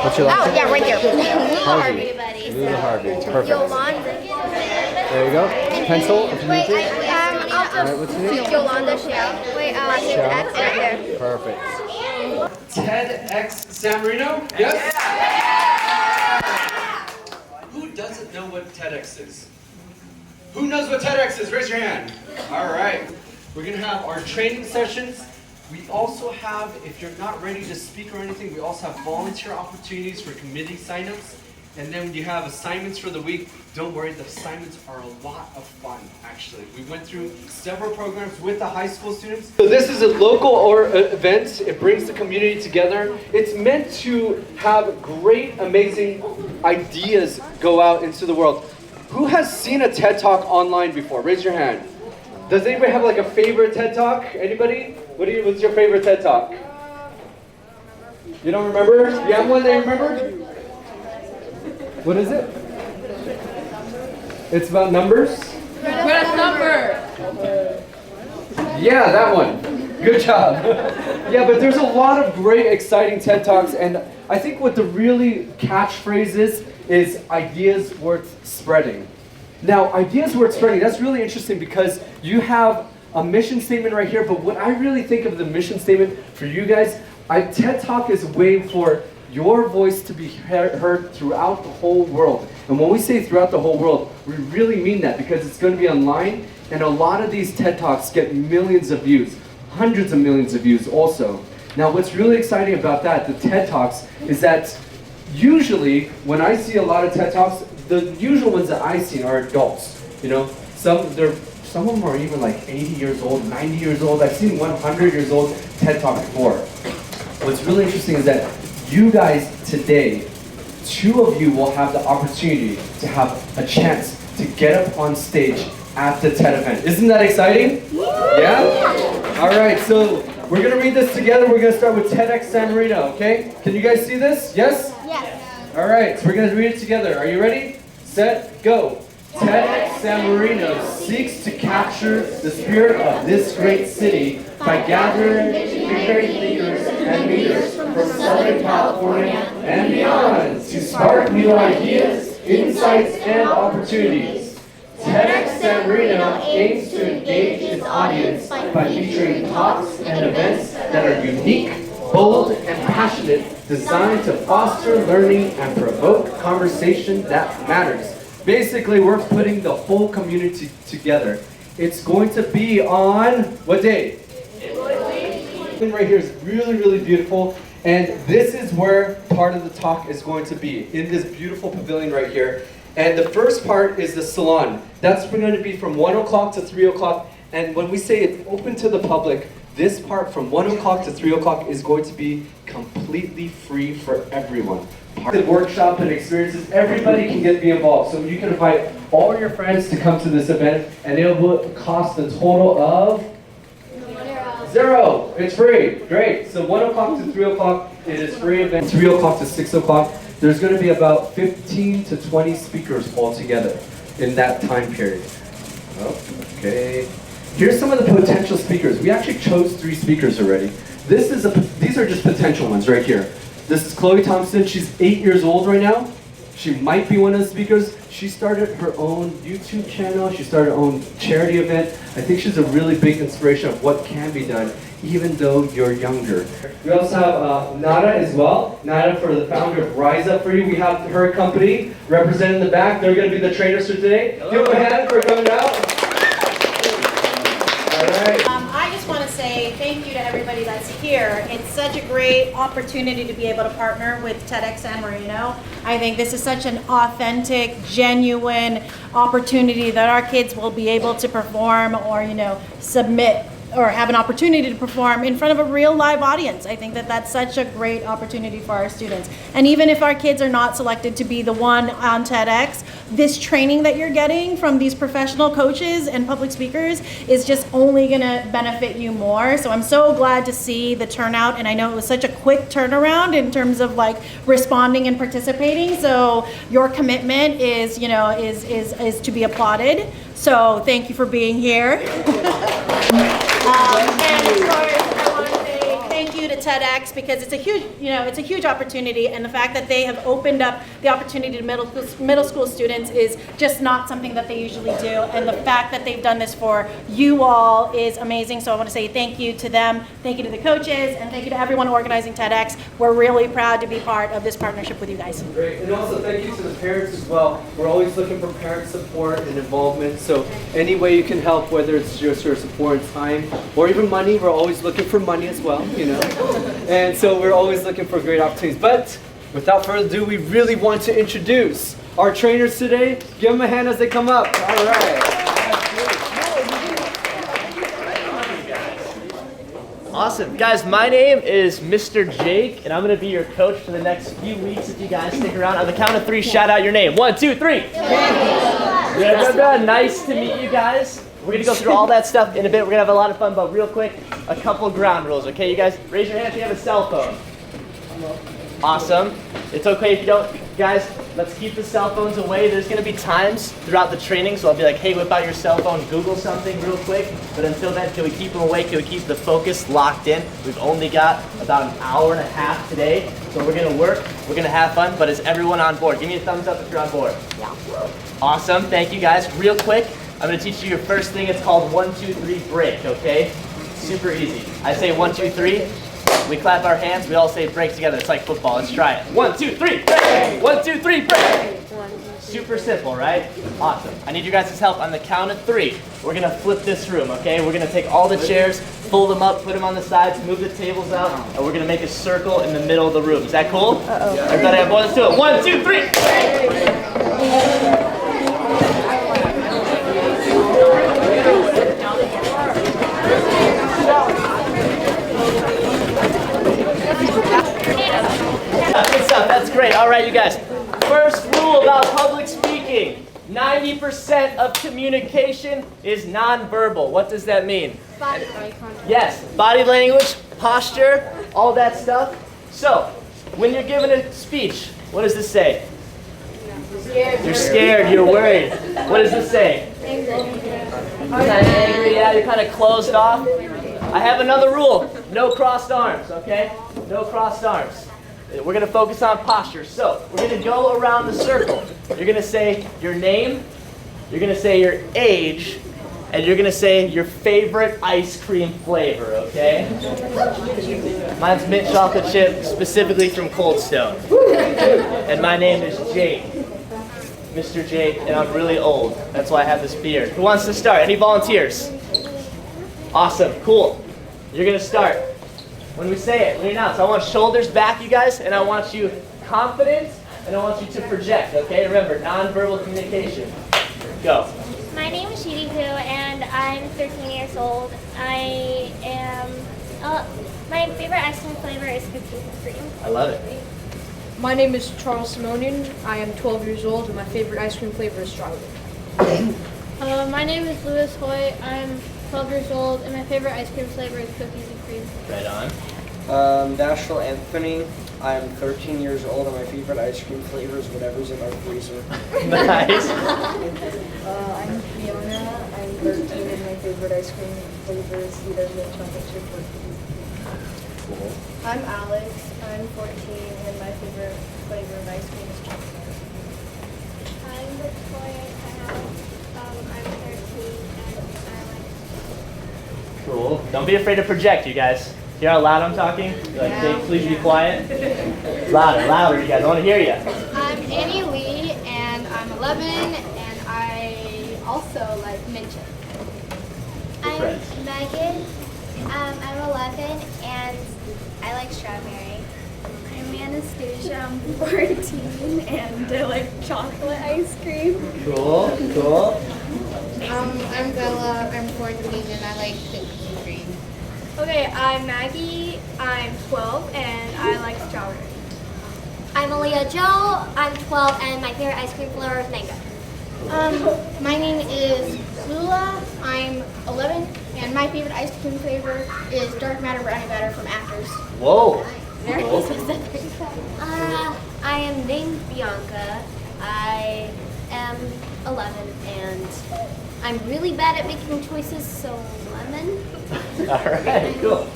What's your last name? Oh, yeah, right there. Harvey. Lulu Harvey. Perfect. Yolanda. There you go. Pencil, if you need to. Alright, what's your name? Yolanda Shell. Wait, X right there. Perfect. TEDxSanMarino? Yes? Who doesn't know what TEDx is? Who knows what TEDx is? Raise your hand. All right. We're going to have our training sessions. We also have, if you're not ready to speak or anything, we also have volunteer opportunities for committee signups. And then when you have assignments for the week, don't worry, the assignments are a lot of fun, actually. We went through several programs with the high school students. So this is a local event. It brings the community together. It's meant to have great, amazing ideas go out into the world. Who has seen a TED Talk online before? Raise your hand. Does anybody have like a favorite TED Talk? Anybody? What's your favorite TED Talk? You don't remember? You have one that you remember? What is it? It's about numbers? What number? Yeah, that one. Good job. Yeah, but there's a lot of great, exciting TED Talks, and I think what the really catchphrase is ideas worth spreading. Now, ideas worth spreading, that's really interesting because you have a mission statement right here, but what I really think of the mission statement for you guys, TED Talk is a way for your voice to be heard throughout the whole world. And when we say throughout the whole world, we really mean that because it's going to be online, and a lot of these TED Talks get millions of views, hundreds of millions of views also. Now, what's really exciting about that, the TED Talks, is that usually when I see a lot of TED Talks, the usual ones that I see are adults. You know, some of them are even like 80 years old, 90 years old. I've seen 100 years old TED Talk before. What's really interesting is that you guys today, 2 of you will have the opportunity to have a chance to get up on stage at the TED event. Isn't that exciting? Yeah? All right, so we're going to read this together. We're going to start with TEDxSanMarino, okay? Can you guys see this? Yes? Yes. All right, so we're going to read it together. Are you ready? Set, go. TEDxSanMarino seeks to capture the spirit of this great city by gathering visionary thinkers and leaders from Southern California and beyond to spark new ideas, insights, and opportunities. TEDxSanMarino aims to engage its audience by featuring talks and events that are unique, bold, and passionate, designed to foster learning and provoke conversation that matters. Basically, we're putting the whole community together. It's going to be on what day? Right here is really, really beautiful, and this is where part of the talk is going to be, in this beautiful pavilion right here. And the first part is the salon. That's going to be from 1 o'clock to 3 o'clock, and when we say it's open to the public, this part from 1 o'clock to 3 o'clock is going to be completely free for everyone. Part of the workshop and experiences, everybody can be involved. So you can invite all your friends to come to this event, and it will cost a total of $0. It's free. Great. So 1 o'clock to 3 o'clock, it is free event. 3 o'clock to 6 o'clock, there's going to be about 15 to 20 speakers altogether in that time period. Okay. Here's some of the potential speakers. We actually chose 3 speakers already. These are just potential ones right here. This is Chloe Thompson. She's 8 years old right now. She might be one of the speakers. She started her own YouTube channel. She started her own charity event. I think she's a really big inspiration of what can be done, even though you're younger. We also have Nada as well. Nada, for the founder of Rise Up For You. We have her company represented in the back. They're going to be the trainers for today. Give them a hand for coming out. All right. I just want to say thank you to everybody that's here. It's such a great opportunity to be able to partner with TEDxSanMarino. I think this is such an authentic, genuine opportunity that our kids will be able to perform or, submit or have an opportunity to perform in front of a real live audience. I think that that's such a great opportunity for our students. And even if our kids are not selected to be the one on TEDx, this training that you're getting from these professional coaches and public speakers is just only gonna benefit you more. So I'm so glad to see the turnout, and I know it was such a quick turnaround in terms of like responding and participating. So your commitment is, is to be applauded. So thank you for being here. And of course, I want to say thank you to TEDx because it's a huge, it's a huge opportunity, and the fact that they have opened up the opportunity to middle school students is just not something that they usually do, and the fact that they've done this for you all is amazing. So I want to say thank you to them, thank you to the coaches, and thank you to everyone organizing TEDx. We're really proud to be part of this partnership with you guys. Great, and also thank you to the parents as well. We're always looking for parent support and involvement, so any way you can help, whether it's just your support and time or even money, we're always looking for money as well, And so we're always looking for great opportunities. But without further ado, we really want to introduce our trainers today. Give them a hand as they come up. All right. Awesome. Guys, my name is Mr. Jake, and I'm going to be your coach for the next few weeks if you guys stick around. On the count of 3, shout out your name. 1, 2, 3. Nice to meet you guys. We're going to go through all that stuff in a bit. We're going to have a lot of fun, but real quick, a couple ground rules, okay? You guys, raise your hand if you have a cell phone. Awesome. It's okay if you don't. Guys, let's keep the cell phones away. There's going to be times throughout the training, so I'll be like, hey, whip out your cell phone, Google something real quick. But until then, can we keep them away? Can we keep the focus locked in? We've only got about an hour and a half today, so we're going to work. We're going to have fun, but is everyone on board? Give me a thumbs up if you're on board. Yeah. Awesome. Thank you, guys. Real quick, I'm going to teach you your first thing. It's called 1, 2, 3 break, okay? Super easy. I say 1, 2, 3. We clap our hands. We all say break together. It's like football. Let's try it. 1, 2, 3, break. 1, 2, 3, break. Super simple, right? Awesome. I need you guys' help on the count of 3. We're going to flip this room, okay? We're going to take all the chairs, fold them up, put them on the sides, move the tables out, and we're going to make a circle in the middle of the room. Is that cool? Everybody on board? Let's do it. 1, 2, 3. Good stuff. That's great. All right, you guys. First rule about public speaking. 90% of communication is nonverbal. What does that mean? Body contact. Yes, body language, posture, all that stuff. So, when you're giving a speech, what does this say? You're scared, you're worried. What does this say? Angry. Kind of angry, yeah, you're kind of closed off. I have another rule. No crossed arms, okay? No crossed arms. We're going to focus on posture. So, we're going to go around the circle. You're going to say your name, you're going to say your age, and you're going to say your favorite ice cream flavor, okay? Mine's mint chocolate chip, specifically from Cold Stone. And my name is Jake. Mr. Jake, and I'm really old. That's why I have this beard. Who wants to start? Any volunteers? Awesome, cool. You're going to start. When we say it, we announce. I want shoulders back, you guys, and I want you confident, and I want you to project, okay? Remember, nonverbal communication. Go. My name is Shidi Hu, and I'm 13 years old. My favorite ice cream flavor is cookies and cream. I love it. My name is Charles Simonian. I am 12 years old, and my favorite ice cream flavor is strawberry. My name is Louis Hoy. I'm 12 years old, and my favorite ice cream flavor is cookies and cream. Right on. Dashiell Anthony. I'm 13 years old, and my favorite ice cream flavor is whatever's in our freezer. Nice. I'm Fiona. I'm 13, and my favorite ice cream flavor is either mint chocolate chip or cookies. Cool. I'm Alex. I'm 14, and my favorite flavor of ice cream is chocolate. I'm Victoria. I'm 13, and I like. Cool. Don't be afraid to project, you guys. Hear how loud I'm talking? You're like, Jake, please be quiet. Louder, louder, you guys. I want to hear you. I'm Annie Lee, and I'm 11, and I also like mint chip. I'm Friends. Megan. I'm 11, and I like strawberry. I'm Anastasia. I'm 14, and I like chocolate ice cream. Cool, cool. I'm Bella. I'm 14, and I like cookies and cream. Okay, I'm Maggie. I'm 12, and I like strawberry. I'm Aaliyah Joe. I'm 12, and my favorite ice cream flavor is mango. My name is Lula. I'm 11, and my favorite ice cream flavor is dark matter brownie batter from Actors. Whoa. Very Cool. specific. I am named Bianca. I am 11, and I'm really bad at making choices, so lemon. All right, cool.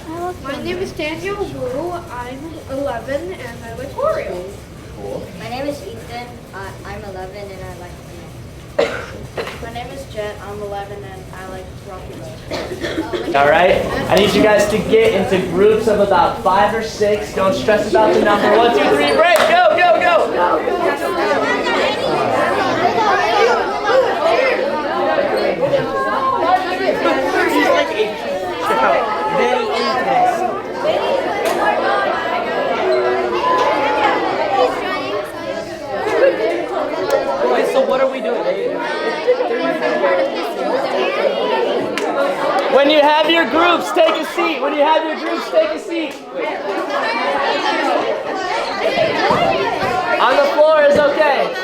My name is Daniel Wu. I'm 11 and I like Oreo. Cool. My name is Ethan. I'm 11 and I like lemon. My name is Jet. I'm 11 and I like Rocky Road. All right. I need you guys to get into groups of about 5 or 6. Don't stress about the number. 1, 2, 3, break. Go, go, go. Very intense. Wait, so what are we doing? When you have your groups, take a seat. When you have your groups, take a seat. On the floor is okay.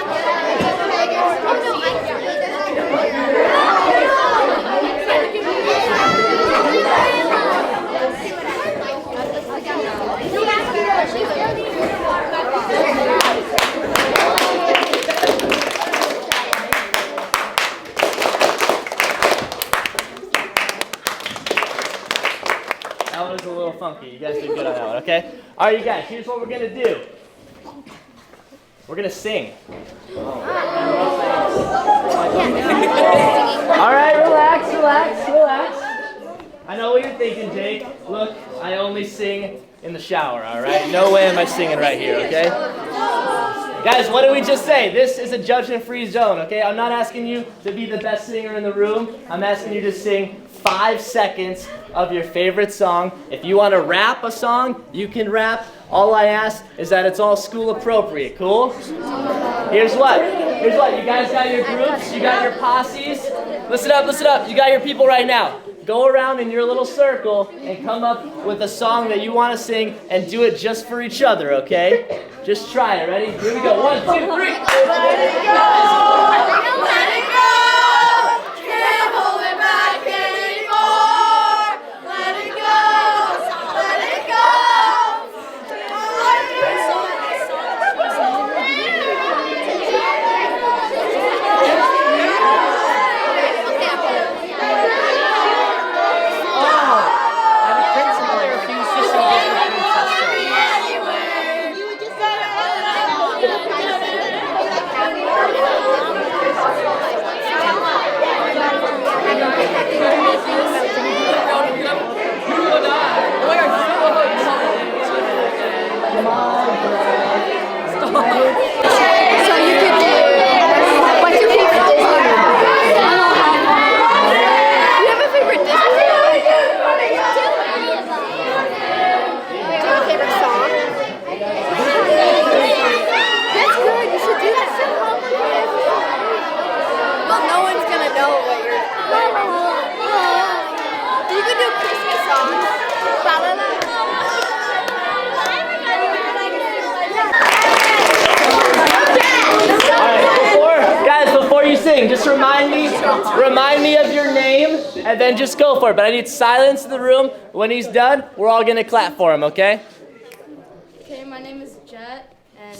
That one was a little funky. You guys did good on that one, okay? All right, you guys, here's what we're going to do. We're going to sing. All right, relax, relax, relax. I know what you're thinking, Jake. Look, I only sing in the shower, all right? No way am I singing right here, okay? Guys, what did we just say? This is a judgment-free zone, okay? I'm not asking you to be the best singer in the room. I'm asking you to sing 5 seconds of your favorite song. If you want to rap a song, you can rap. All I ask is that it's all school appropriate, cool? Here's what. You guys got your groups, you got your posses. Listen up, listen up. You got your people right now. Go around in your little circle and come up with a song that you want to sing and do it just for each other, okay? Just try it, ready? Here we go. 1, 2, 3. Let it go! Let it go! Can't hold it back anymore! Let it go! Let it go! Just remind me of your name, and then just go for it. But I need silence in the room. When he's done, we're all gonna clap for him, okay? Okay, my name is Jet, and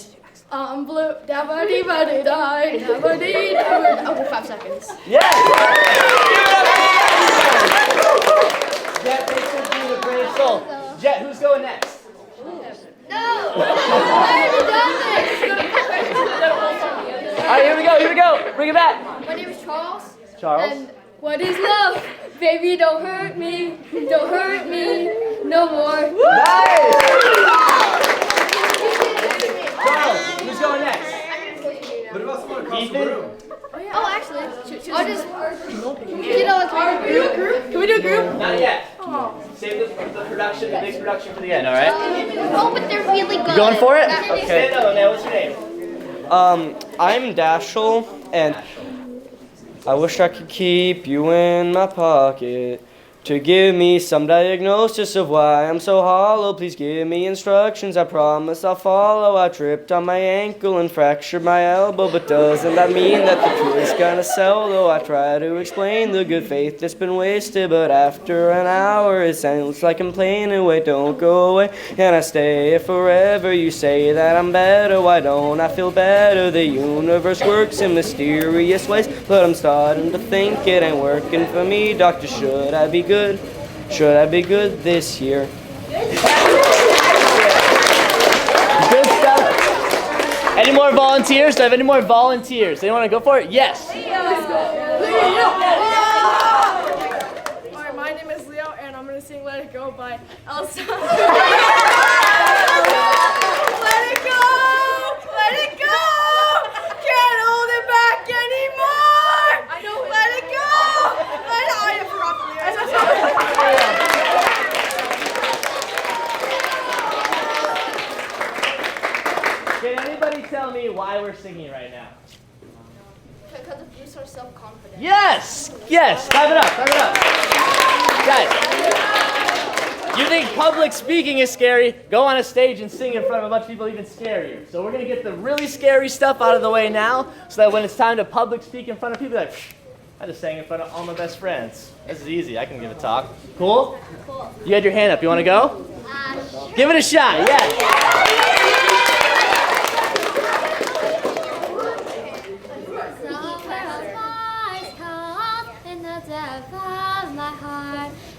I'm blue. Da-ba-dee-ba-dee-die, da-ba-dee-da-ba-dee. Okay, 5 seconds. Yes! Jet, thanks for being a brave soul. Jet, who's going next? No! I already done this! All right, here we go. Bring it back. My name is Charles. Charles. And what is love? Baby, don't hurt me no more. Nice! Charles, who's going next? What about someone across Ethan? the room? Oh, actually, I'll just, can we do a group? Not yet. Save the production, the big production for the end, all right? Oh, but they're really good. You going for it? Okay. Stand up, man. What's your name? I'm Dashel, and I wish I could keep you in my pocket. to give me some diagnosis of why I'm so hollow. Please give me instructions, I promise I'll follow. I tripped on my ankle and fractured my elbow, but doesn't that mean that the cure's gonna sell? Though I try to explain the good faith that's been wasted, but after an hour it sounds like I'm playing away. Don't go away, and I stay here forever. You say that I'm better, why don't I feel better? The universe works in mysterious ways, but I'm starting to think it ain't working for me. Doctor, should I be good? Should I be good this year? Good stuff. Any more volunteers? Do I have any more volunteers? Anyone want to go for it? Yes. Alright, my name is Leo, and I'm going to sing Let It Go by Elsa. Let it go! Let it go! Can't hold it back anymore! I know. Let it go! I forgot the lyrics. Can anybody tell me why we're singing right now? Because it boosts our self-confidence. Yes! Yes! Clap it up! Clap it up! Guys, you think public speaking is scary? Go on a stage and sing in front of a bunch of people even scarier. So we're going to get the really scary stuff out of the way now, so that when it's time to public speak in front of people, like, I just sang in front of all my best friends. This is easy. I can give a talk. Cool? Cool. You had your hand up. You want to go? Sure. Give it a shot. Yes.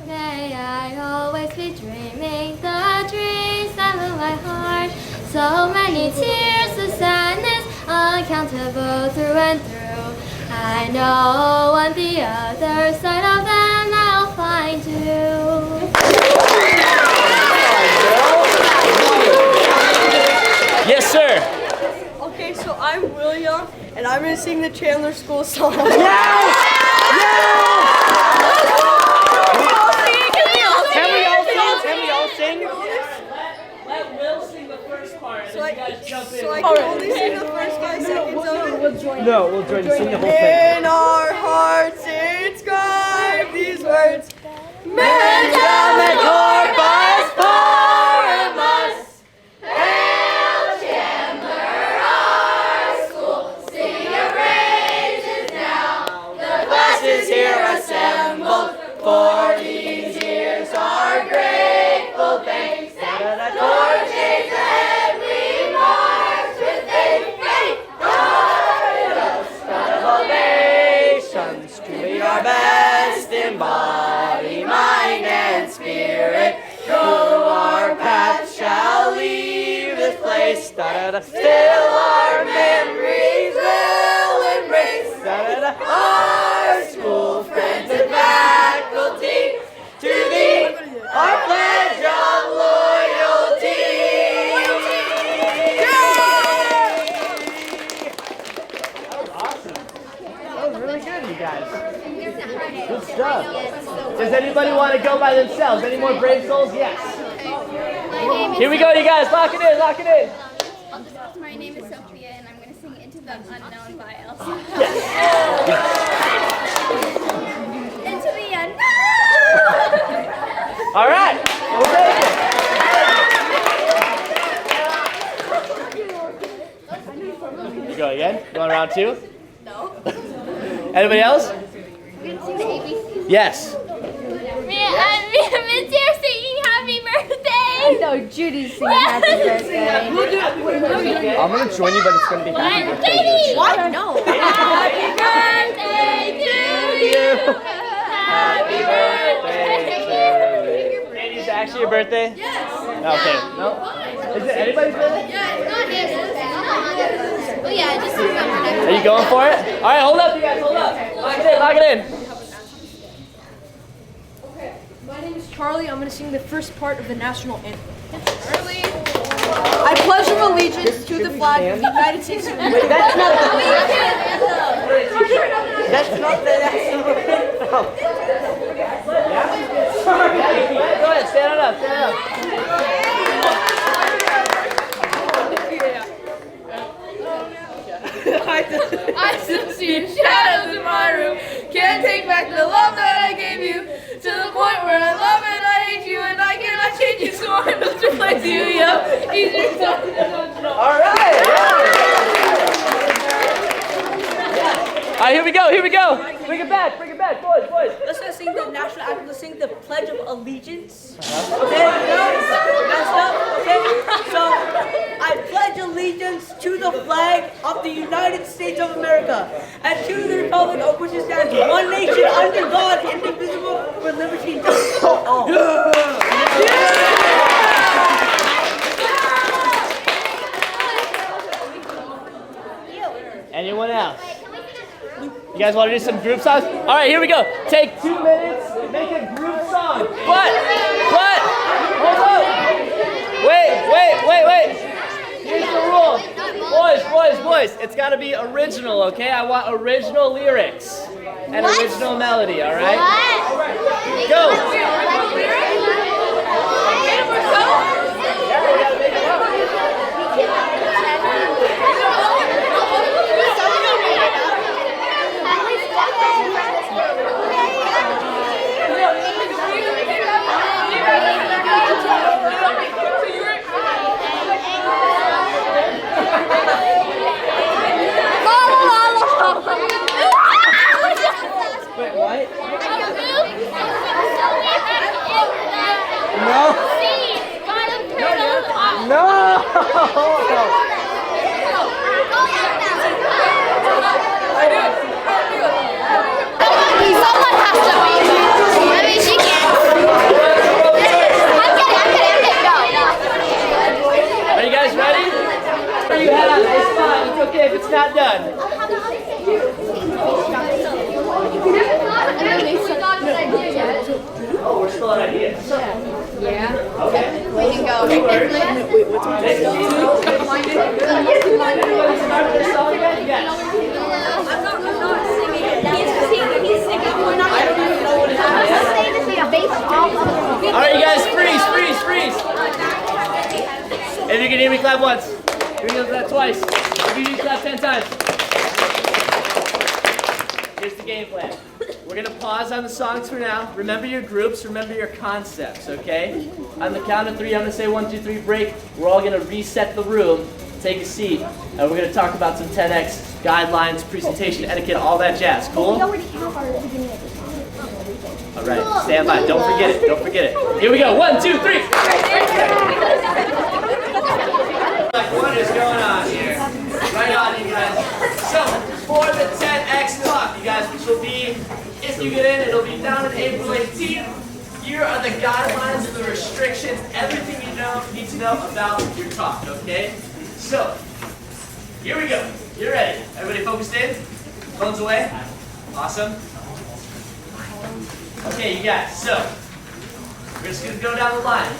May I always be dreaming the dreams that move my heart. So many tears of sadness, uncountable through and through. I know on the other side of them I'll find you. Yes, sir. Okay, so I'm William, and I'm going to sing the Chandler School song. Yes! Can we all sing? Let Will sing the first part, and you guys jump in. So I can only sing the first 5 seconds of it? No, we'll join you. Sing the whole thing. In our hearts inscribe these words. Men shall make corpus for us. Hail Chandler, our school. Sing your praises now. The classes here assembled for these years are grateful thanks. Towards days ahead we march with faith, Nations to be our best in body, mind, and spirit. Though our path shall leave this place, still our memories will embrace our school friends and faculty. To thee, our pledge of loyalty. That was really good, you guys. Good stuff. Does anybody want to go by themselves? Any more brave souls? Yes. Here we go, you guys. Lock it in, lock it in. My name is Sophia, and I'm going to sing Into the Unknown by Elsa. Into the unknown! All right. We'll take it. You go again? You want round 2? No. Anybody else? Yes. Miss here singing Happy Birthday! No, Judy's singing Happy Birthday. I'm gonna join you, but it's gonna be happy birthday. What? No. Happy birthday to you! Happy birthday to you! Is it actually your birthday? Yes. Okay. No? Is it anybody's birthday? Yeah, it's not his. Oh yeah, just remember. Are you going for it? All right, hold up, you guys. Hold up. Lock it in. Lock it in. My name is Charlie. I'm going to sing the first part of the national anthem. Charlie. I pledge allegiance to the flag of the United States of America. That's not the national anthem. Go ahead, stand it up, stand it up. I still see the shadows in my room. Can't take back the love that I gave you. To the point I do, yep. All right. All right, here we go. Bring it back, boys. Let's not sing the national anthem. Let's sing the Pledge of Allegiance. Okay, messed up. Okay, so I pledge allegiance to the flag of the United States of America and to the republic of which it stands, one nation under God, indivisible, with liberty and justice for all. Anyone else? You guys want to do some group songs? All right, here we go. Take 2 minutes, make a group song. But, hold up. Wait. Here's the rule. Boys, it's got to be original, okay? I want original lyrics and original melody, all right? Go. Wait, what? No. Someone has to be. I mean, she can't. I'm kidding. No. Are you guys ready? You have it's fine. It's okay if it's not done. Oh, we're still on ideas. Yeah. Okay. We can go. Wait, what's my name? Start this song again? Yes. I'm not singing it. He's singing. We're not I don't even know what it is. All right, you guys, freeze. If you can hear me, clap once. If you can clap twice. If you can clap 10 times. Here's the game plan. We're gonna pause on the songs for now. Remember your groups, remember your concepts, okay? On the count of 3, I'm gonna say 1, 2, 3, break. We're all gonna reset the room, take a seat, and we're gonna talk about some TEDx guidelines, presentation, etiquette, all that jazz. Cool? We already have our beginning of the song. All right, stand by. Don't forget it. Here we go. 1, 2, 3. Like, what is going on here? Right on, you guys. So, for the TEDx talk, you guys, which will be, if you get in, it'll be down on April 18th. Here are the guidelines and the restrictions, everything you need to know about your talk, okay? So, here we go. You ready? Everybody focused in? Phones away? Awesome. Okay, you guys, so, we're just going to go down the line.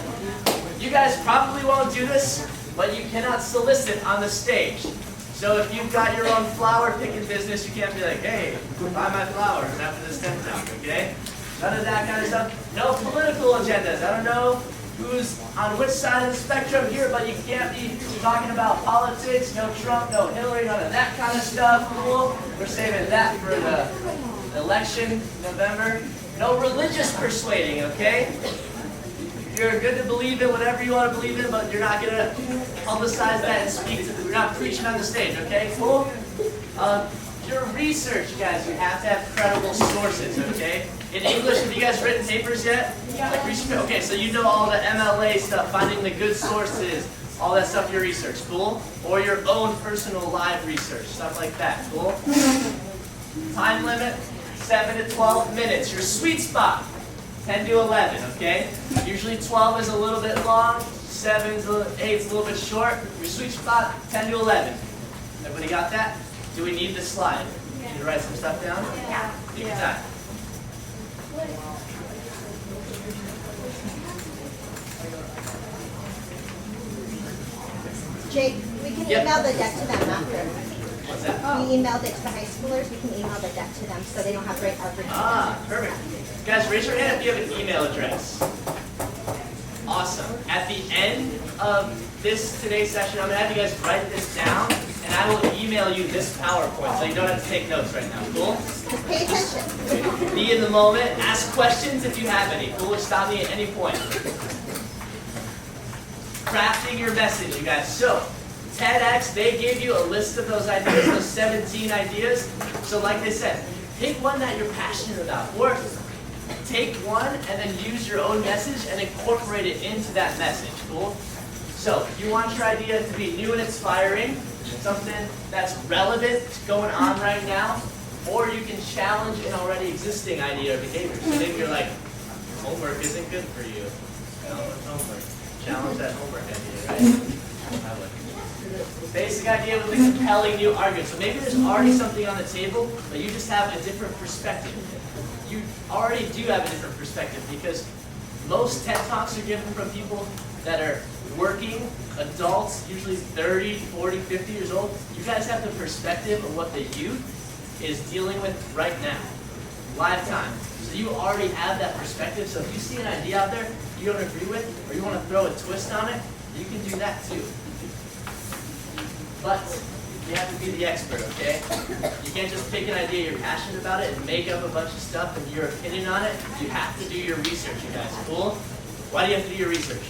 You guys probably won't do this, but you cannot solicit on the stage. So if you've got your own flower picking business, you can't be like, hey, buy my flowers after this tent talk, okay? None of that kind of stuff. No political agendas. I don't know who's on which side of the spectrum here, but you can't be talking about politics, no Trump, no Hillary, none of that kind of stuff. Cool. We're saving that for the election in November. No religious persuading, okay? You're good to believe in whatever you want to believe in, but you're not going to publicize that and speak to you're not preaching on the stage, okay? Cool? Your research, guys, you have to have credible sources, okay? In English, have you guys written papers yet? Like research? Okay, so you know all the MLA stuff, finding the good sources, all that stuff, your research, cool? Or your own personal live research, stuff like that, cool? Time limit, 7 to 12 minutes. Your sweet spot, 10 to 11, okay? Usually 12 is a little bit long, 8 is a little bit short. Your sweet spot, 10 to 11. Everybody got that? Do we need this slide? Need to write some stuff down? Yeah. Take your time. Jake, we can email the deck to them after. What's that? We emailed it to the high schoolers. We can email the deck to them so they don't have to write everything. Ah, perfect. Guys, raise your hand if you have an email address. Awesome. At the end of today's session, I'm going to have you guys write this down, and I will email you this PowerPoint, so you don't have to take notes right now. Cool? Just pay attention. Be in the moment. Ask questions if you have any. Cool? Stop me at any point. crafting your message, you guys. So, TEDx, they gave you a list of those ideas, those 17 ideas. So like they said, pick one that you're passionate about, or take one and then use your own message and incorporate it into that message, cool? So, you want your idea to be new and inspiring, something that's relevant to going on right now, or you can challenge an already existing idea or behavior. So maybe you're like, homework isn't good for you. Homework. Challenge that homework idea, right? Basic idea with a compelling new argument. So maybe there's already something on the table, but you just have a different perspective. You already do have a different perspective because most TED Talks are given from people that are working, adults, usually 30, 40, 50 years old. You guys have the perspective of what the youth is dealing with right now, lifetime. So you already have that perspective. So if you see an idea out there you don't agree with, or you want to throw a twist on it, you can do that too. But you have to be the expert, okay? You can't just pick an idea you're passionate about it and make up a bunch of stuff and your opinion on it. You have to do your research, you guys. Cool? Why do you have to do your research?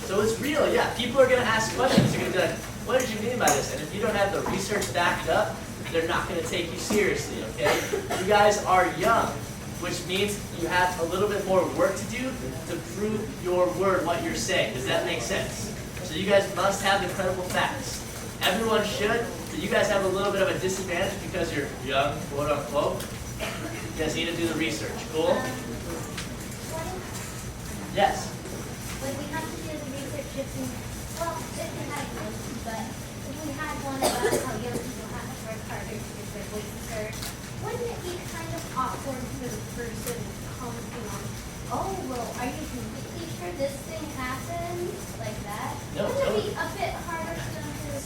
So it's real, yeah. People are going to ask questions. They're going to be like, what did you mean by this? And if you don't have the research backed up, they're not going to take you seriously, okay? You guys are young, which means you have a little bit more work to do to prove your word, what you're saying. Does that make sense? So you guys must have the credible facts. Everyone should, but you guys have a little bit of a disadvantage because you're young, quote unquote. You guys need to do the research. Cool? Yes? When we have to do the research, well, it can happen, but if we had one about how young people have to work harder to get their voices heard, wouldn't it be kind of awkward for the person commenting on, oh, well, are you completely sure this thing happened? Like that? No, Wouldn't it be a bit harder for them to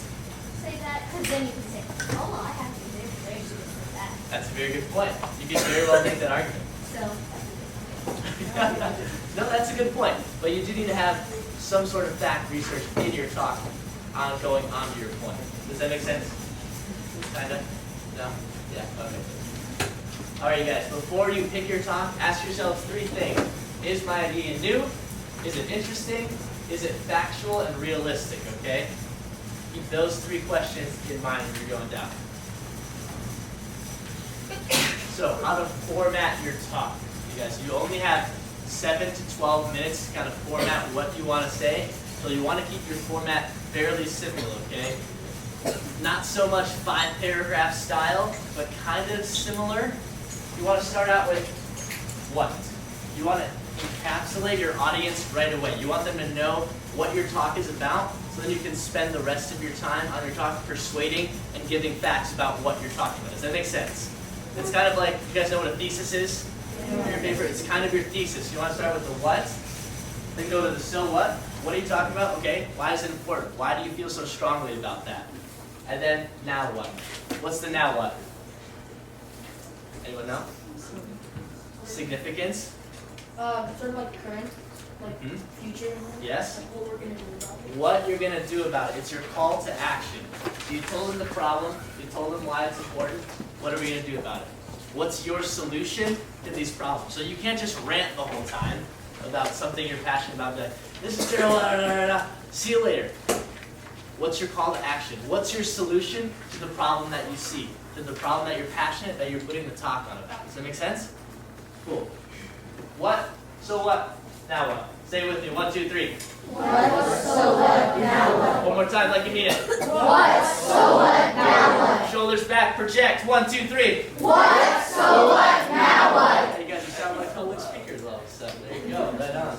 say that? Because then you can say, oh, well, I have to be very sure of that. That's a very good point. You can very well make that argument. So, No, that's a good point. But you do need to have some sort of fact research in your talk on going on to your point. Does that make sense? Kind of? No? Yeah, okay. All right, you guys, before you pick your talk, ask yourselves 3 things. Is my idea new? Is it interesting? Is it factual and realistic, okay? Keep those 3 questions in mind when you're going down. So, how to format your talk. You guys, you only have 7 to 12 minutes to kind of format what you want to say. So you want to keep your format fairly simple, okay? Not so much 5-paragraph style, but kind of similar. You want to start out with what? You want to encapsulate your audience right away. You want them to know what your talk is about, so then you can spend the rest of your time on your talk persuading and giving facts about what you're talking about. Does that make sense? It's kind of like, you guys know what a thesis is? Your favorite, it's kind of your thesis. You want to start with the what, then go to the so what. What are you talking about? Okay, why is it important? Why do you feel so strongly about that? And then now what? What's the now what? Anyone know? Significance? Sort of like current, like future. Yes? Like what we're going to do about it. What you're going to do about it. It's your call to action. So you told them the problem. You told them why it's important. What are we going to do about it? What's your solution to these problems? So you can't just rant the whole time about something you're passionate about. Like, this is terrible, see you later. What's your call to action? What's your solution to the problem that you see? To the problem that you're passionate, that you're putting the talk on about? Does that make sense? Cool. What? So what? Now what? Say it with me. 1, 2, 3. what, so what, now what? One more time like you mean it. What, so what, now what? Shoulders back, project. 1, 2, 3. What, so what, now what? Hey, you guys, you sound like public speakers all of a sudden. There you go, right on.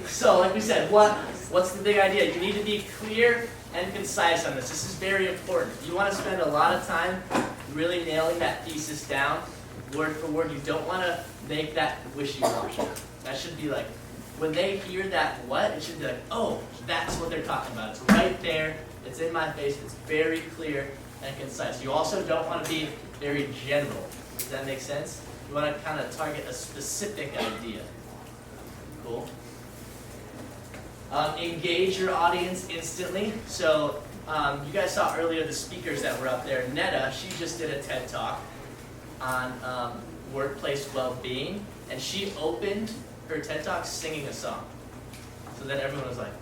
So, like we said, what's the big idea? You need to be clear and concise on this. This is very important. You want to spend a lot of time really nailing that thesis down, word for word. You don't want to make that wishy-washy. That should be like, when they hear that what, it should be like, oh, that's what they're talking about. It's right there. It's in my face. It's very clear and concise. You also don't want to be very general. Does that make sense? You want to kind of target a specific idea. Cool. Engage your audience instantly. So you guys saw earlier the speakers that were up there. Netta, she just did a TED Talk on workplace well-being, and she opened her TED Talk singing a song. So then everyone was like,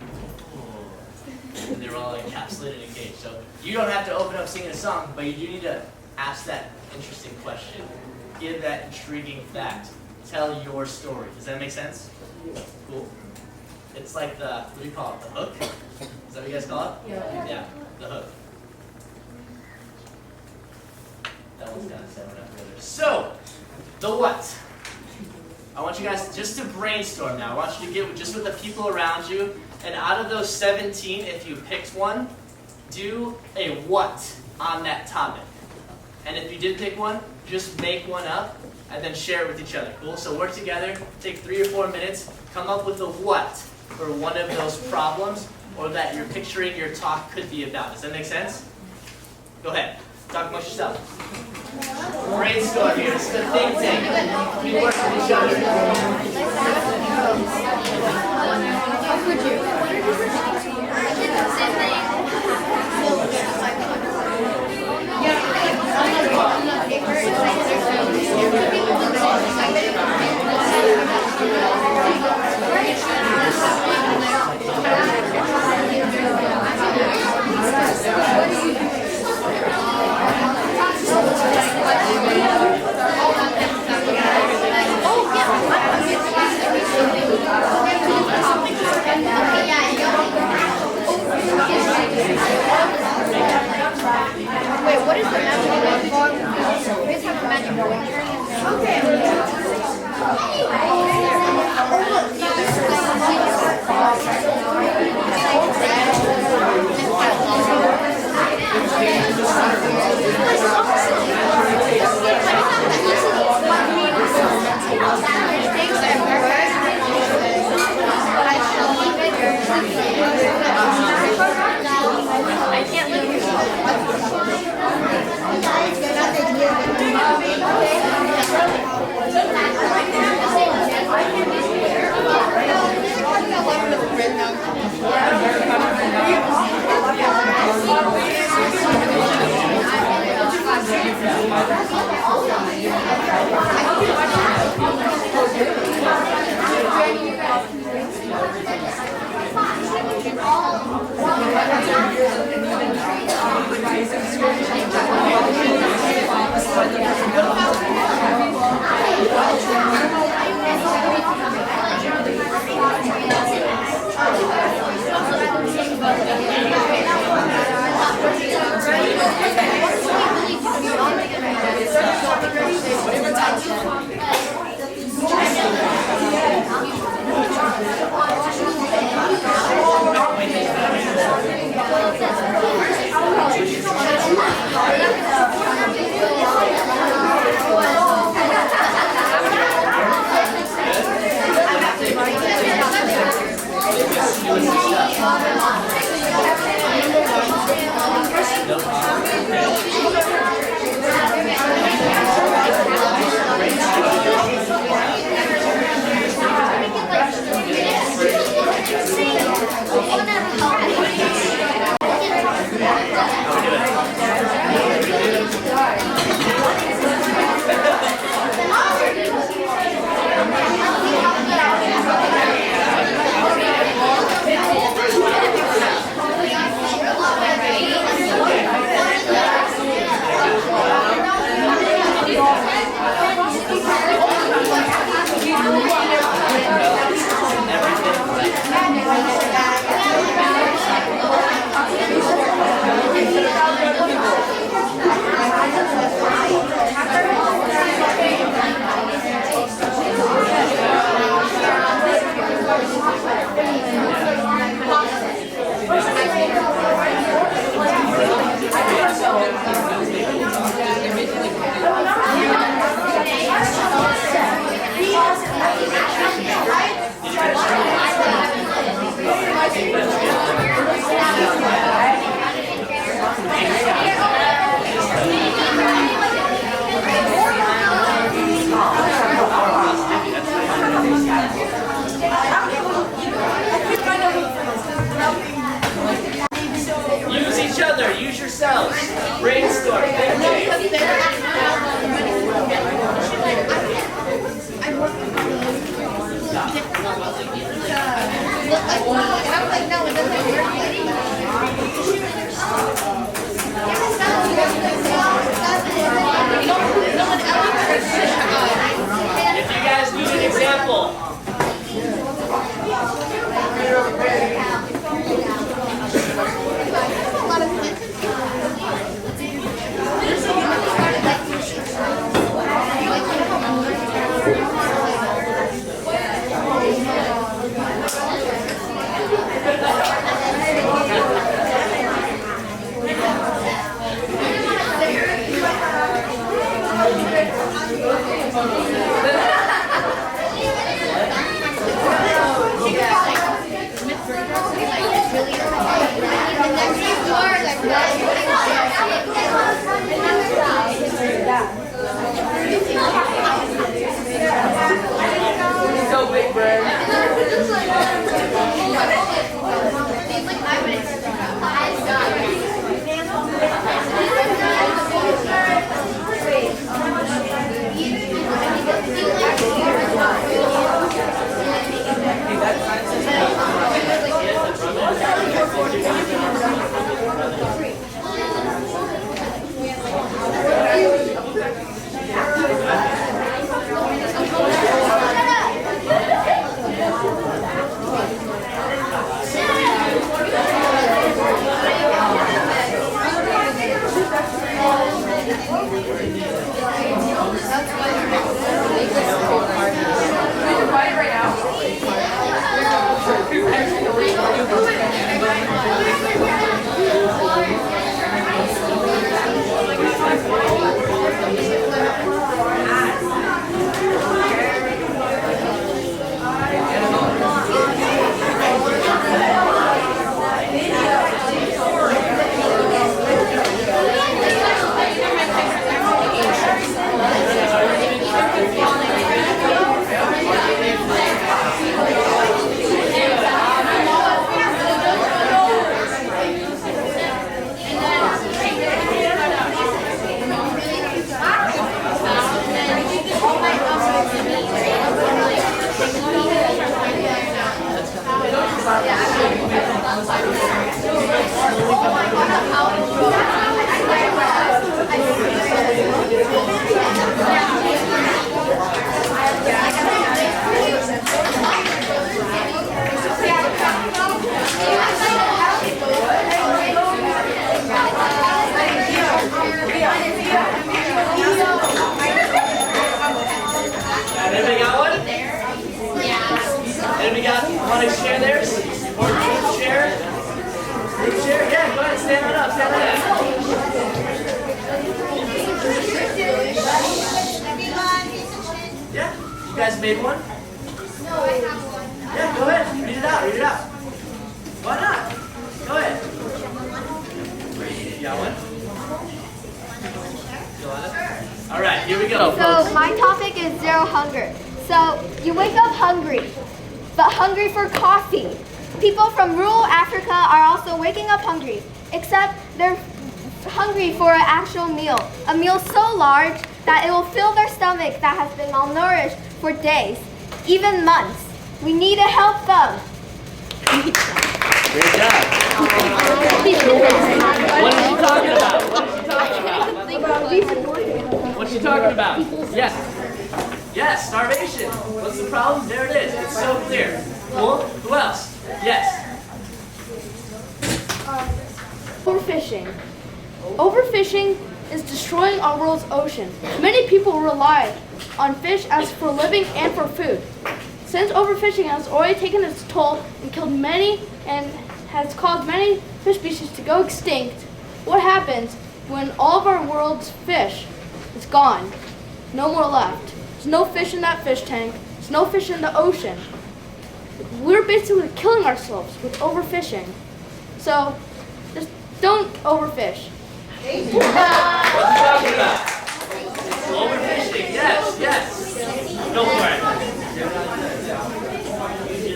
oh. And they were all encapsulated and engaged. So you don't have to open up singing a song, but you do need to ask that interesting question. Give that intriguing fact. Tell your story. Does that make sense? Cool. It's like the, what do you call it? The hook? Is that what you guys call it? Yeah, the hook. That one's kind of sounding out together. So, the what? I want you guys just to brainstorm now. I want you to get just with the people around you. And out of those 17, if you picked one, do a what on that topic. And if you did pick one, just make one up and then share it with each other. Cool? So work together, take 3 or 4 minutes, come up with a what for one of those problems or that you're picturing your talk could be about. Does that make sense? Go ahead. Talk amongst yourself. Brainstorm here. This is a think tank. We work with each other. How could you? Oh, yeah. If you guys need an example. Go, Big Bird. Anybody got one? Anybody want to share theirs? Or group share? Group share? Yeah, go ahead, stand on up, stand on up. Yeah, you guys made one? No, I have one. Yeah, go ahead, read it out, read it out. Why not? Go ahead. You got one? All right, here we go. So my topic is zero hunger. So you wake up hungry, but hungry for coffee. People from rural Africa are also waking up hungry, except they're hungry for an actual meal. A meal so large that it will fill their stomach that has been malnourished for days, even months. We need to help them. Great job. What is she talking about? What's she talking about? Yes. Yes, starvation. What's the problem? There it is. It's so clear. Cool. Who else? Yes. Overfishing. Overfishing is destroying our world's ocean. Many people rely on fish as for living and for food. Since overfishing has already taken its toll and killed many and has caused many fish species to go extinct, what happens when all of our world's fish is gone? No more left. There's no fish in that fish tank. There's no fish in the ocean. We're basically killing ourselves with overfishing. So just don't overfish. What's he talking about? Overfishing. Yes, yes. Go for it.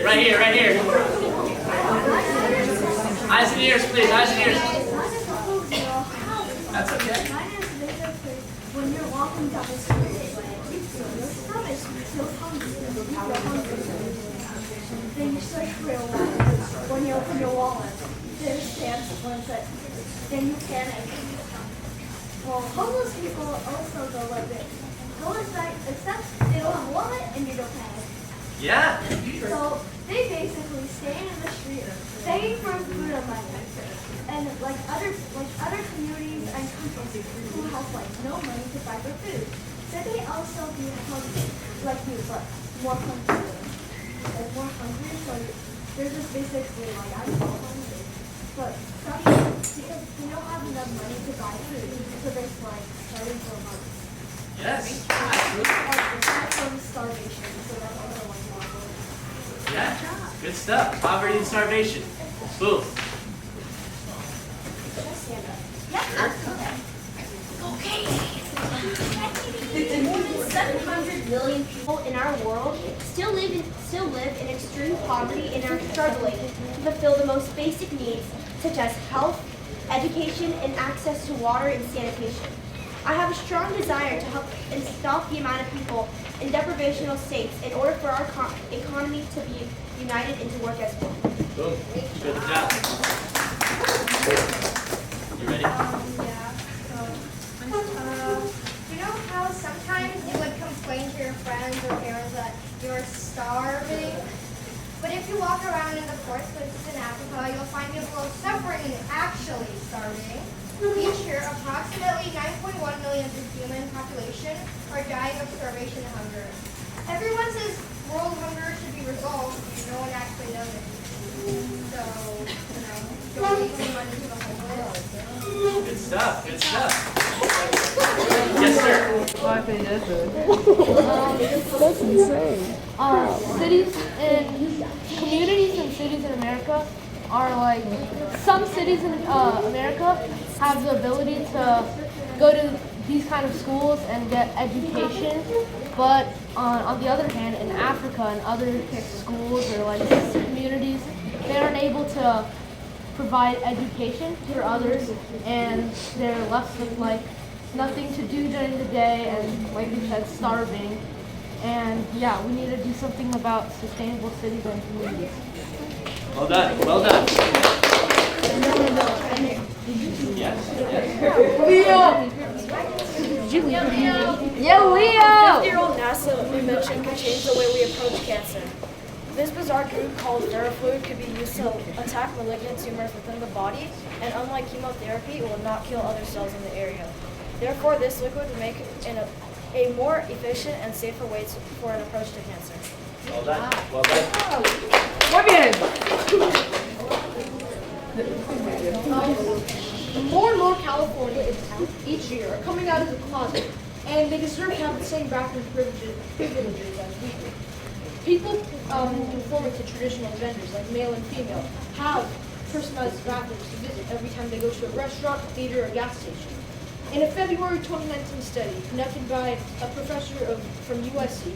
Right here, right here. Eyes and ears, please. Eyes and ears. That's okay. When you're walking down the street, your stomach feels hungry. real one. Because when you open your wallet, there's stamps ones that then you can. Well, homeless people also go like this. Homeless guys, except they don't have a wallet and you don't have. Yeah. So they basically stay in the street, begging for food and money. And like other communities and countries who have like no money to buy their food. Then they also be hungry, like you, but more hungry. Like more hungry, so they're just basically like I'm so hungry. But sometimes because they don't have enough money to buy food, so they're like starving for months. Yes. Like from starvation, so that's also one more. Yeah. Good stuff. Poverty and starvation. Boom. More than 700 million people in our world still live in extreme poverty and are struggling to fulfill the most basic needs such as health, education, and access to water and sanitation. I have a strong desire to help and stop the amount of people in deprivational states in order for our economy to be united and to work as one. Boom. Good job. You ready? You know how sometimes you would complain to your friends or parents that you're starving? But if you walk around in the forest places in Africa, you'll find people suffering and actually starving. Each year, approximately 9.1 million of the human population are dying of starvation and hunger. Everyone says world hunger should be resolved, but no one actually knows it. So, donating money to the homeless. Good stuff. Good stuff. Yes, sir. That's insane. Cities and communities and cities in America are like, some cities in America have the ability to go to these kind of schools and get education, but on the other hand, in Africa and other schools or like communities, they aren't able to provide education for others, and they're left with like nothing to do during the day, and like you said, starving. And yeah, we need to do something about sustainable cities and communities. Well done. Well done. Yeah, Leo! 50-year-old NASA invention could change the way we approach cancer. This bizarre group called ferrofluid could be used to attack malignant tumors within the body, and unlike chemotherapy, it will not kill other cells in the area. Therefore, this liquid would make a more efficient and safer way for an approach to cancer. Well done. Well done. More and more Californians each year are coming out of the closet, and they deserve to have the same bathroom privileges as we do. People conforming to traditional genders, like male and female, have personalized bathrooms to visit every time they go to a restaurant, theater, or gas station. In a February 2019 study conducted by a professor from USC,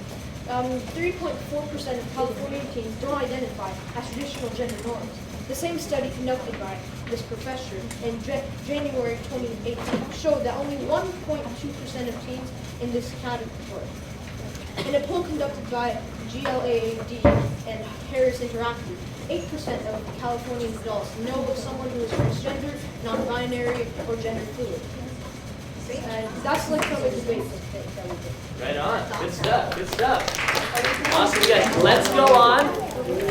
3.4% of California teens don't identify as traditional gender norms. The same study conducted by this professor in January 2018 showed that only 1.2% of teens in this category. In a poll conducted by GLAAD and Harris Interactive, 8% of Californian adults know of someone who is transgender, non-binary, or gender fluid. And that's like some of the basic things that we do. Right on. Good stuff. Good stuff. Awesome, guys. Let's go on.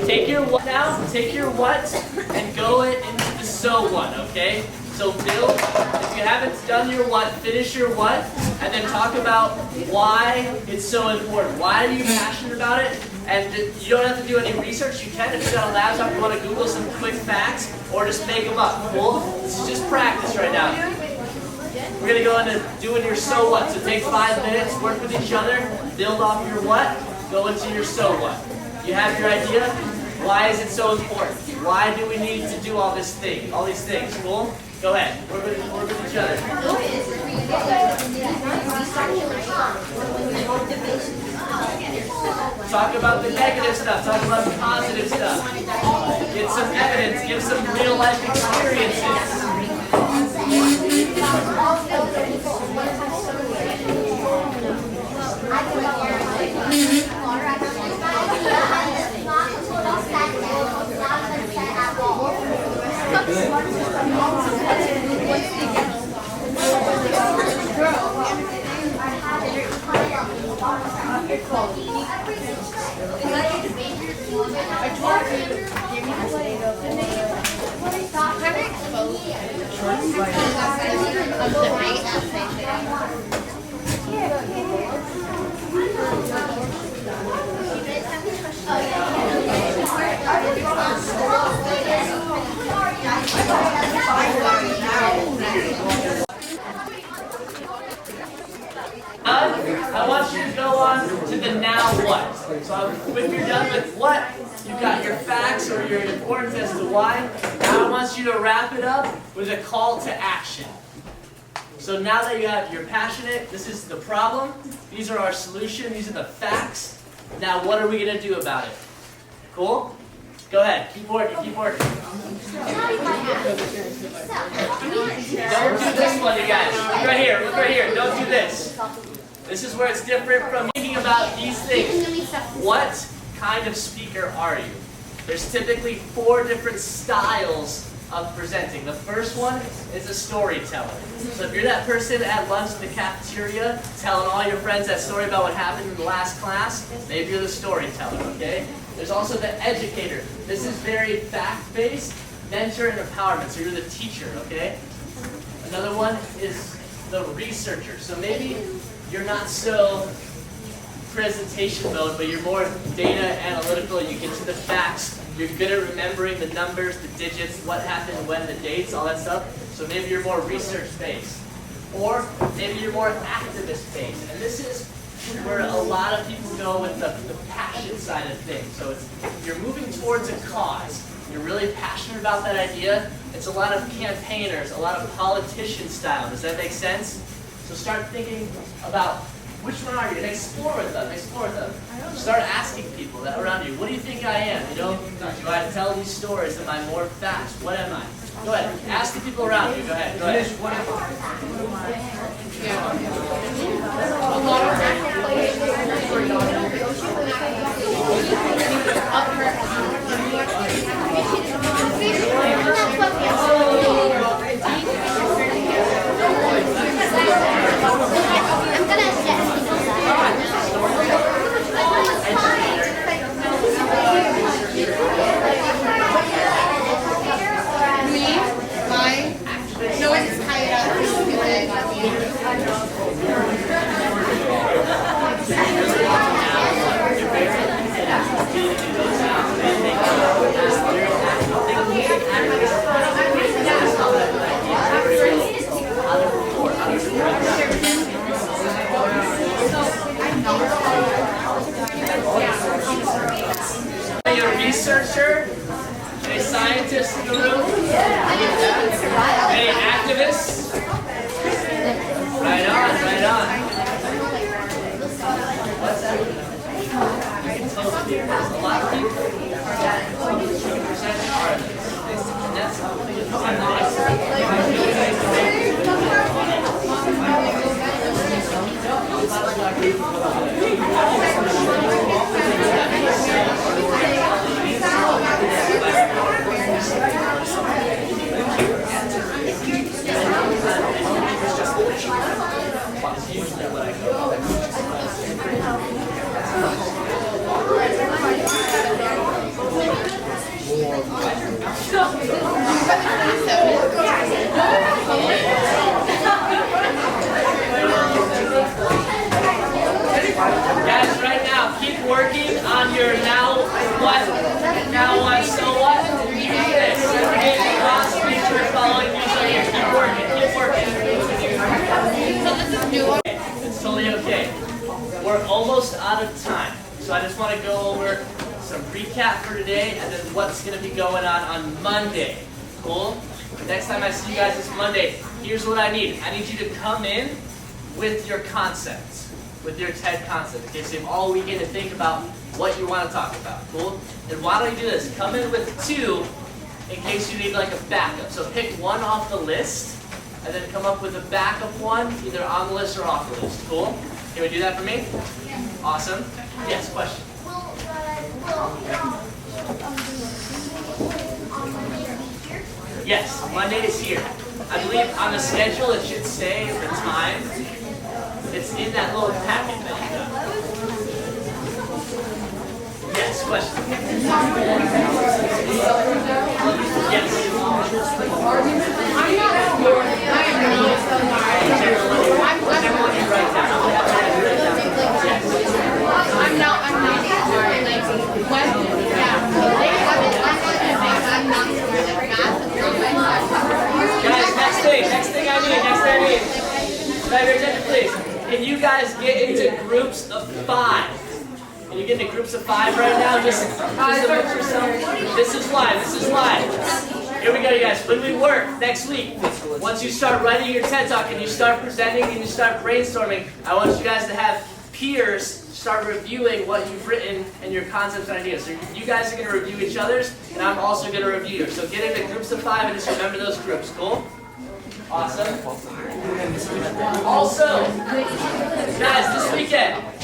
Take your what now. Take your what and go it into the so what. Okay. So Bill, if you haven't done your what, finish your what, and then talk about why it's so important. Why are you passionate about it? And you don't have to do any research. You can if you've got a laptop. You want to Google some quick facts or just make them up. Cool. This is just practice right now. We're going to go into doing your so what. So take 5 minutes, work with each other, build off your what, go into your so what. You have your idea? Why is it so important? Why do we need to do all these things? Cool? Go ahead. Work with each other. Talk about the negative stuff. Talk about the positive stuff. Get some evidence. Give some real life experiences. or your importance as to why. Now I want you to wrap it up with a call to action. So now that you're passionate, this is the problem, these are our solution, these are the facts. Now what are we going to do about it? Cool? Go ahead, keep working, keep working. Don't do this one, you guys. Look right here, don't do this. This is where it's different from thinking about these things. What kind of speaker are you? There's typically 4 different styles of presenting. The first one is a storyteller. So if you're that person at lunch in the cafeteria telling all your friends that story about what happened in the last class, maybe you're the storyteller, okay? There's also the educator. This is very fact-based, mentor and empowerment. So you're the teacher, okay? Another one is the researcher. So maybe you're not so presentation mode, but you're more data analytical. You get to the facts. You're good at remembering the numbers, the digits, what happened, when, the dates, all that stuff. So maybe you're more research-based. Or maybe you're more activist-based. And this is where a lot of people go with the passion side of things. So it's, you're moving towards a cause. You're really passionate about that idea. It's a lot of campaigners, a lot of politician style. Does that make sense? So start thinking about which one are you, and explore with them, explore with them. Start asking people that around you, what do you think I am? You know, do I tell these stories? Am I more fast? What am I? Go ahead, ask the people around you. Go ahead, go ahead. You're a researcher, any scientists in the room? Any activists? Right on, right on. What's that? I can tell there's a lot of people that 20% are and that's Guys, right now, keep working on your now what, so what. You do this. Every day you cross, make sure you're following me. So here, keep working, keep working. It's totally okay. We're almost out of time. So I just want to go over some recap for today and then what's going to be going on Monday. Cool? Next time I see you guys this Monday, here's what I need. I need you to come in with your concepts, with your TED concept. Okay, so you have all weekend to think about what you want to talk about. Cool? And why don't you do this? Come in with 2 in case you need like a backup. So pick one off the list and then come up with a backup one, either on the list or off the list. Cool? Can we do that for me? Yeah. Awesome. Yes, question? Yes, Monday is here. I believe on the schedule it should say the time. It's in that little packet that you got. Yes, question? Yes. I'm not. Guys, next thing I need. Can you guys get into groups of 5? Can you we get into groups of 5 right now? Just amongst yourselves. This is why. Here we go, you guys. When we work next week, once you start writing your TED Talk and you start presenting and you start brainstorming, I want you guys to have peers start reviewing what you've written and your concepts and ideas. So you guys are going to review each other's, and I'm also going to review yours. So get into groups of 5 and just remember those groups. Cool? Awesome. Also, guys,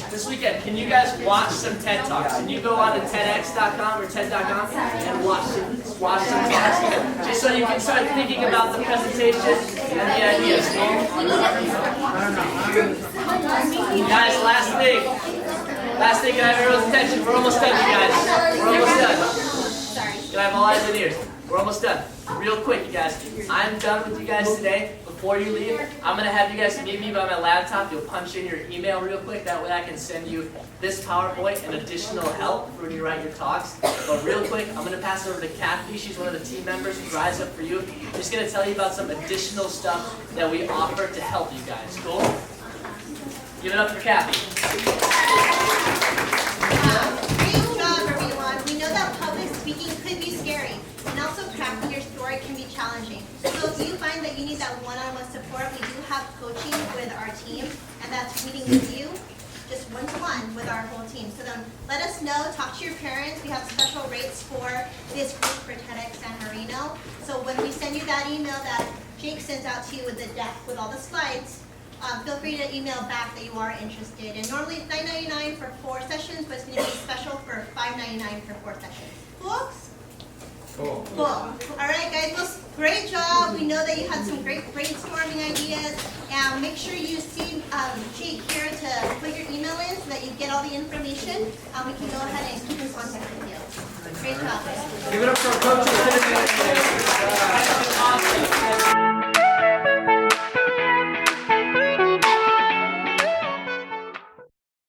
this weekend, can you guys watch some TED Talks? Can you go on to TEDx.com or TED.com and watch some talks? Just so you can start thinking about the presentation and the ideas. Guys, last thing, can I have everyone's attention? We're almost done, you guys. We're almost done. Can I have all eyes and ears? We're almost done. Real quick, you guys. I'm done with you guys today. Before you leave, I'm going to have you guys meet me by my laptop. You'll punch in your email real quick. That way I can send you this PowerPoint and additional help for when you write your talks. But real quick, I'm going to pass it over to Kathy. She's one of the team members who drives up for you. She's going to tell you about some additional stuff that we offer to help you guys. Cool? Give it up for Kathy. Great job, everyone. We know that public speaking could be scary, and also crafting your story can be challenging. So if you find that you need that one-on-one support, we do have coaching with our team, and that's meeting with you, just one-to-one with our whole team. So then let us know, talk to your parents. We have special rates for this group for TEDxSanMarino. So when we send you that email that Jake sends out to you with the deck with all the slides, feel free to email back that you are interested. And normally it's $9.99 for 4 sessions, but it's going to be special for $5.99 for 4 sessions. Cool? Cool. All right, guys. Well, great job. We know that you had some great brainstorming ideas. And make sure you see Jake here to put your email in so that you get all the information. We can go ahead and keep in contact with you. Great job. Give it up for our coaches. Awesome.